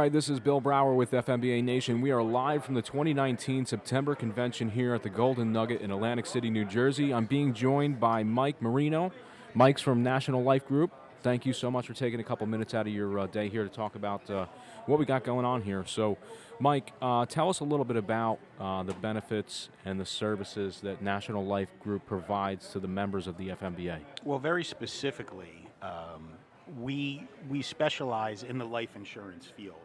right, this is Bill Brower with FMBA Nation. We are live from the 2019 September convention here at the Golden Nugget in Atlantic City, New Jersey. I'm being joined by Mike Marino. Mike's from National Life Group. Thank you so much for taking a couple minutes out of your day here to talk about what we got going on here. So, Mike, tell us a little bit about the benefits and the services that National Life Group provides to the members of the FMBA. Well, very specifically, we specialize in the life insurance field,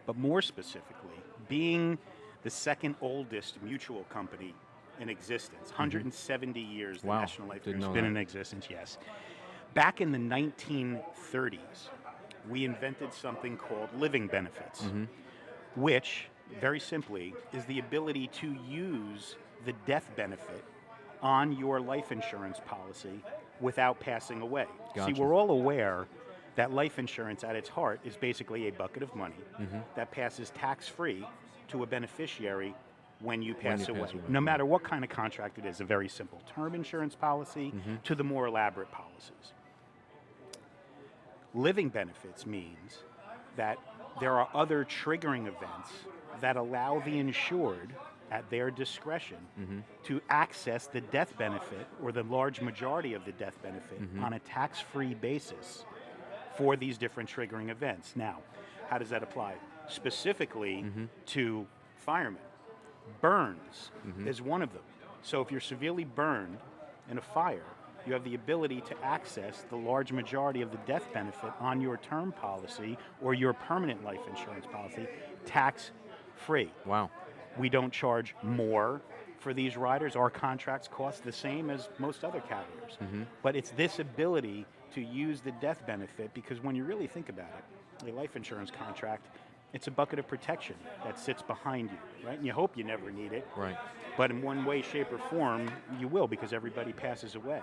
but more specifically, being the second oldest mutual company in existence, 170 years the Wow, National Life didn't Group's know been that. in existence, yes. Back in the 1930s, we invented something called living benefits, which, very simply, is the ability to use the death benefit on your life insurance policy without passing away. Gotcha. See, we're all aware that life insurance at its heart is basically a bucket of money that passes tax-free to a beneficiary when you pass away. No matter what kind of contract it is, a very simple term insurance policy to the more elaborate policies. Living benefits means that there are other triggering events that allow the insured at their discretion to access the death benefit or the large majority of the death benefit on a tax-free basis for these different triggering events. Now, how does that apply? Specifically to firemen. Burns is one of them. So if you're severely burned in a fire, you have the ability to access the large majority of the death benefit on your term policy or your permanent life insurance policy tax-free. Wow. We don't charge more for these riders. Our contracts cost the same as most other carriers. But it's this ability to use the death benefit, because when you really think about it, a life insurance contract, it's a bucket of protection that sits behind you, right? And you hope you never need it. Right. But in one way, shape, or form, you will, because everybody passes away.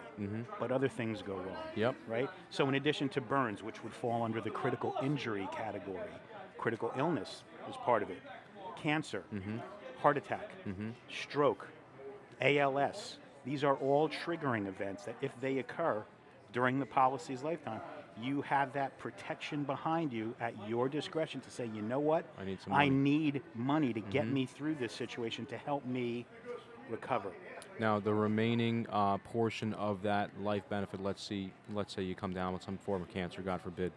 But other things go wrong. Yep. Right? So in addition to burns, which would fall under the critical injury category, critical illness is part of it. Cancer, heart attack, stroke, ALS. These are all triggering events that if they occur during the policy's lifetime, you have that protection behind you at your discretion to say, you know what? I need some money. I need money to get me through this situation to help me recover. Now, the remaining portion of that life benefit, let's say you come down with some form of cancer, God forbid,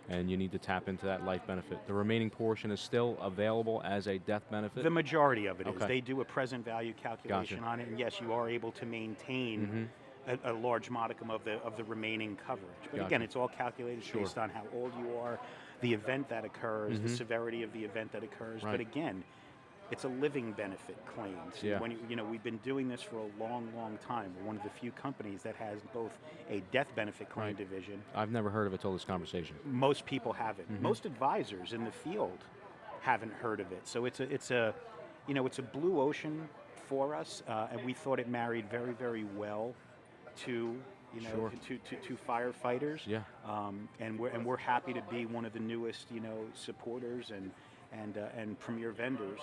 and you need to tap into that life benefit. The remaining portion is still available as a death benefit? The majority of it is. Okay. They do a present value calculation on it, and yes, you are able to maintain a large modicum of the remaining coverage. But again, it's all calculated based on how old you are, the event that occurs, the severity of the event that occurs. Right. But again, it's a living benefit claim. So when we've been doing this for a long, long time. We're one of the few companies that has both a death benefit claim division. I've never heard of it till this conversation. Most people haven't. Most advisors in the field haven't heard of it. So it's a blue ocean for us, and we thought it married very, very well to to firefighters. Yeah. And we're happy to be one of the newest supporters and premier vendors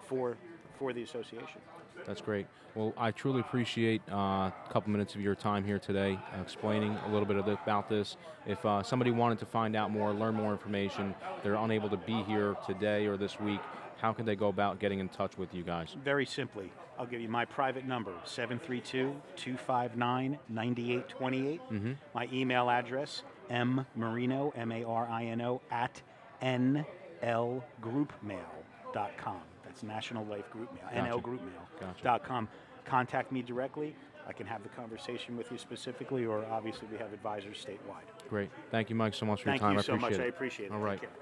for the association. That's great. Well, I truly appreciate a couple minutes of your time here today explaining a little bit about this. If somebody wanted to find out more, learn more information, they're unable to be here today or this week, how can they go about getting in touch with you guys? Very simply, I'll give you my private number, 732-259-9828. My email address, mmarino, M-A-R-I-N-O, @nlgroupmail.com. That's National Life Group Mail, nlgroupmail.com. Contact me directly. I can have the conversation with you specifically, or obviously we have advisors statewide. Great. Thank you, Mike, so much for your time. Thank you so much. I I appreciate it. All right. Take care.